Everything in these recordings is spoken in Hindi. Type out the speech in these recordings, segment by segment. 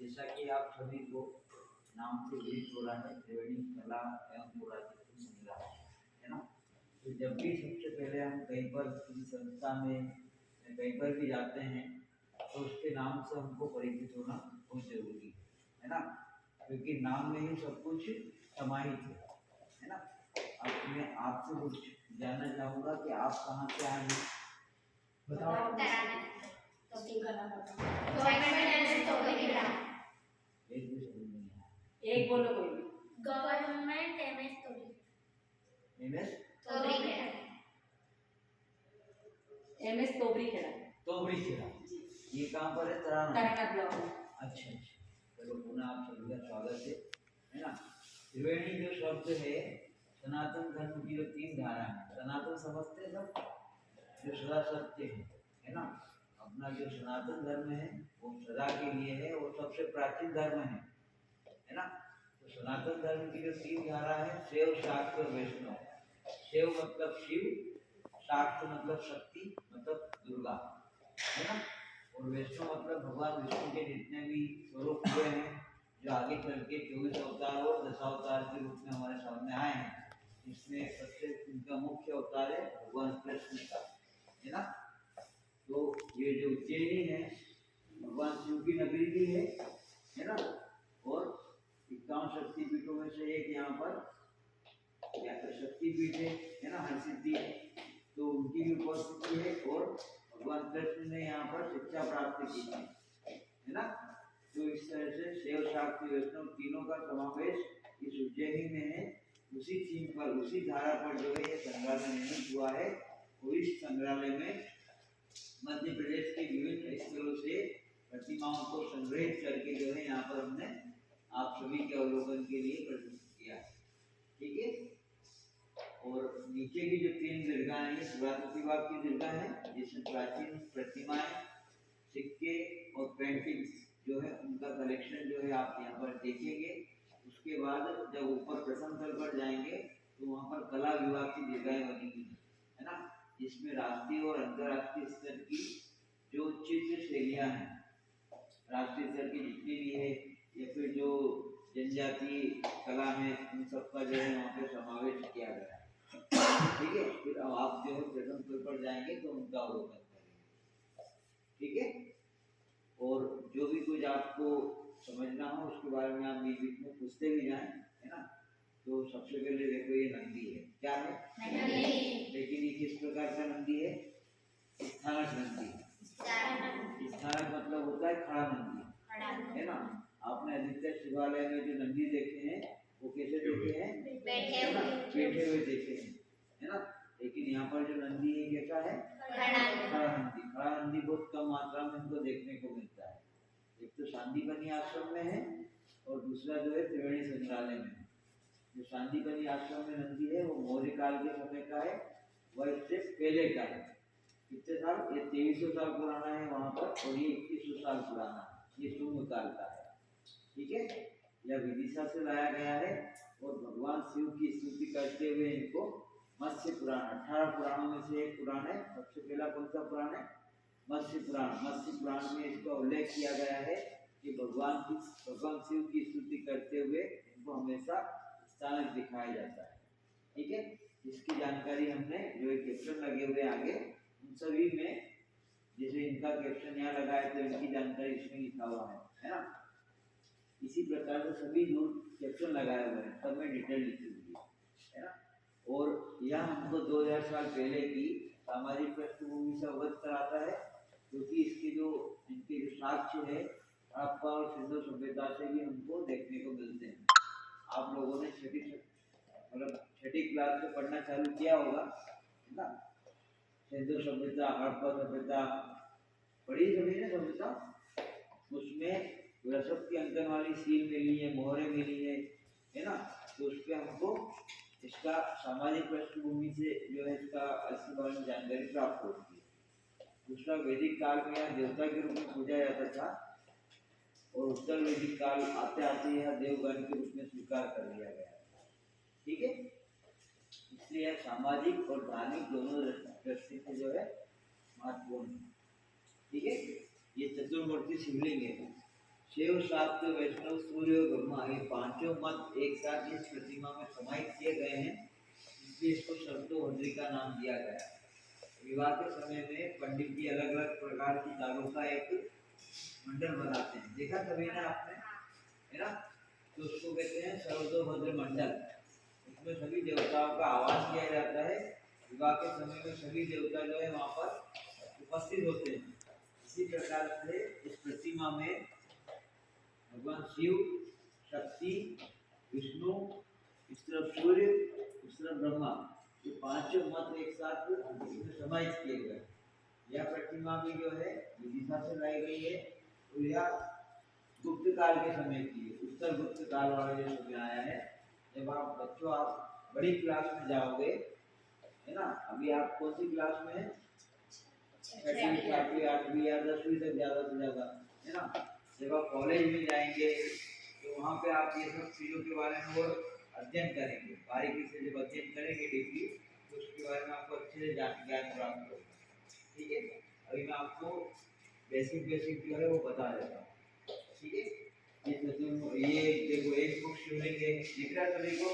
जैसा कि आप सभी को नाम से विदित हो रहा है, त्रिवेणी कला एवं पुरातत्व संग्रह है ना। तो जब भी सबसे पहले हम कहीं पर किसी संस्था में कहीं पर भी जाते हैं तो उसके नाम से हमको परिचित होना बहुत जरूरी है ना, क्योंकि नाम में ही सब कुछ समाहित है ना। अब मैं आपसे कुछ जानना चाहूँगा कि आप कहाँ से आए हैं, बताओ। एक बोलो कोई भी। Government MS Tobri Khera. तोबरी खेड़ा, ये कहाँ पर है? तराना ब्लॉक में। अच्छा, चलो पुनः आप सभी का स्वागत है ना। त्रिवेणी जो शब्द है, सनातन धर्म की जो तीन धारा है, सनातन समझते हैं सब, जो सदा सत्य है ना। अपना जो सनातन धर्म है वो सदा के लिए है और सबसे प्राचीन धर्म है ना। तो सनातन धर्म की जो तीन धारा है, शैव शाक्त और वैष्णव। शैव मतलब शिव, शाक्त मतलब शक्ति मतलब दुर्गा है ना, और वैष्णव मतलब भगवान विष्णु के जितने भी स्वरूप हुए हैं, जो आगे चल के 24 अवतार और 10 अवतार के रूप में हमारे सामने आए हैं। इसमें सबसे उनका मुख्य अवतार है भगवान कृष्ण का है ना। तो ये जो उज्जैनी है भगवान शिव की नगरी भी है ना, और 51 शक्तिपीठों में से एक यहाँ पर शक्तिपीठ है ना, हरसिद्धि, तो उनकी भी उपस्थिति है। और भगवान कृष्ण ने यहाँ पर शिक्षा प्राप्त की है ना। तो इस तरह से शैव शाक्त वैष्णव तीनों का समावेश इस उज्जैनी में है। उसी थीम पर, उसी धारा पर जो है ये संग्रहालय निर्मित हुआ है। और इस संग्रहालय में मध्य प्रदेश के विभिन्न स्थलों से प्रतिमाओं को संग्रहित करके जो है यहाँ पर हमने आप सभी के अवलोकन के लिए प्रस्तुत किया, ठीक है। और नीचे की जो तीन दीर्घा है, पुरातत्व विभाग की दीर्घा है, जिसमें प्राचीन प्रतिमाएं, सिक्के और पेंटिंग्स जो है उनका कलेक्शन जो है आप यहाँ पर देखेंगे। उसके बाद जब ऊपर प्रथम तल पर जाएंगे तो वहाँ पर कला विभाग की दीर्घाएं बनी हुई है ना, जिसमें राष्ट्रीय और अंतर्राष्ट्रीय स्तर की जो चित्र शैलियाँ हैं, राष्ट्रीय स्तर की जितनी भी है या फिर जो जनजाति कला है, उन सबका जो है वहाँ पे समावेश किया गया है, ठीक है। फिर अब आप जो है प्रथम तल पर जाएंगे तो उनका अवलोकन करेंगे, ठीक है। और जो भी कुछ आपको समझना हो उसके बारे में आप बीच बीच में पूछते भी जाएं, है ना। तो सबसे पहले देखो ये नंदी है, क्या है? लेकिन ये किस प्रकार का नंदी है? स्थानक नंदी। स्थानक मतलब होता है खड़ा नंदी, है ना। आपने अधिकतर शिवालय में जो नंदी देखे हैं वो कैसे देखे हैं? बैठे हुए देखे हैं, है ना। लेकिन यहाँ पर जो नंदी है कैसा है? खड़ा नंदी। खड़ा नंदी बहुत कम मात्रा में हमको देखने को मिलता है। एक तो सांदीपनि आश्रम में है और दूसरा जो है त्रिवेणी संग्रहालय में है। जो सांदीपनि आश्रम में नंदी है वो मौर्य काल के समय का है, वह इससे पहले का है। कितने साल? ये 2300 साल पुराना है वहाँ पर, और ये 2100 साल पुराना है, ये शुंग काल का है, ठीक है। यह विदिशा से लाया गया है और भगवान शिव की स्तुति करते हुए इनको मत्स्य पुराण, 18 पुराणों में से एक पुराण है। सबसे पहला कौन सा पुराण है? मत्स्य पुराण। मत्स्य पुराण में इसका उल्लेख किया गया है कि भगवान शिव की स्तुति करते हुए इनको हमेशा स्थानक दिखाया जाता है, ठीक है। इसकी जानकारी हमने जो एक कैप्शन लगे हुए आगे उन सभी में, जैसे इनका कैप्शन यहाँ लगा है तो इनकी जानकारी इसमें लिखा हुआ है ना। इसी प्रकार से सभी जो कैप्शन लगाए हुए हैं सब में डिटेल लिखी हुई है ना। और यह हमको 2000 साल पहले की सामाजिक पृष्ठभूमि से अवगत कराता है, क्योंकि इसके जो इनके जो साक्ष्य है हड़प्पा और सिंधु सभ्यता से भी हमको देखने को मिलते हैं। आप लोगों ने छठी क्लास से पढ़ना चालू किया होगा है ना। सिंधु सभ्यता, हड़प्पा सभ्यता पढ़ी सभी ने सभ्यता, उसमें विरासत के अंकन वाली सील मिली है, मोहरें मिली है ना। तो उस पर हमको इसका सामाजिक पृष्ठभूमि से जो है इसका इसके बारे में जानकारी प्राप्त होती है। दूसरा, वैदिक काल में यह देवता के रूप में पूजा जाता था और उत्तर वैदिक काल आते आते यह देवगण के रूप में स्वीकार कर लिया गया, ठीक है। इसलिए यह सामाजिक और धार्मिक दोनों दृष्टि से जो है महत्वपूर्ण है, ठीक है। ये चतुर्मूर्ति शिवलिंग है। शिव शाक्त वैष्णव सूर्य और ब्रह्मा ये पांचों मत एक साथ इस प्रतिमा में समाहित किए गए हैं, इसलिए इसको शब्दोभद्री का नाम दिया गया। विवाह के समय में पंडित जी अलग अलग प्रकार की दालों का एक मंडल बनाते हैं, देखा कभी ना आपने, है ना? तो उसको कहते हैं सर्वतोभद्र मंडल। उसमें सभी देवताओं का आवाहन किया जाता है। विवाह के समय में सभी देवता जो है वहाँ पर उपस्थित होते हैं। इसी प्रकार से इस प्रतिमा में भगवान शिव, शक्ति, विष्णु, इस तरफ सूर्य, इस तरफ ब्रह्मा, ये पांचों मत एक साथ इसमें समाहित किए गए। यह प्रतिमा भी जो है विदिशा से लाई गई है और यह गुप्त काल के समय की है, उत्तर गुप्त काल वाला जो समय आया है। जब आप बच्चों आप बड़ी क्लास में जाओगे, है ना? अभी आप कौन सी क्लास में हैं? छठी, सातवीं, आठवीं या 10वीं तक ज़्यादा से ज़्यादा, है ना? जब आप कॉलेज में जाएंगे तो वहाँ पे आप ये सब चीज़ों के बारे में और अध्ययन करेंगे, बारीकी से जब अध्ययन करेंगे डीपली तो उसके बारे में आपको अच्छे से ज्ञान प्राप्त होगा। ठीक है, अभी मैं आपको बेसिक जो है वो बता देता हूँ। ठीक है, ये देखो एक बुक शिवलिंग दिख रहा है सभी को।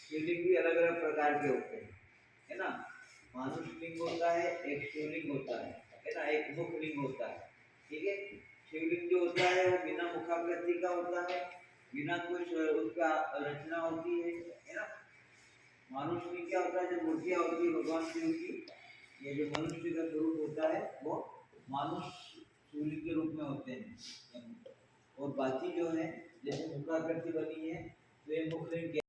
शिवलिंग भी अलग अलग प्रकार के होते हैं, है ना? मानुष लिंग होता है, एक शिवलिंग होता है ना? एक मुख लिंग होता है। ठीक है, शिवलिंग जो होता है वो बिना मुखाकृति का होता है, बिना कुछ उसका रचना होती है ना? मानुष लिंग क्या होता है? जो मूर्तियाँ होती है भगवान शिव की, ये जो मनुष्य का स्वरूप होता है वो मानुष शिवलिंग के रूप में होते हैं। और बाकी जो है जैसे मुखाकृति बनी है तो ये मुख लिंग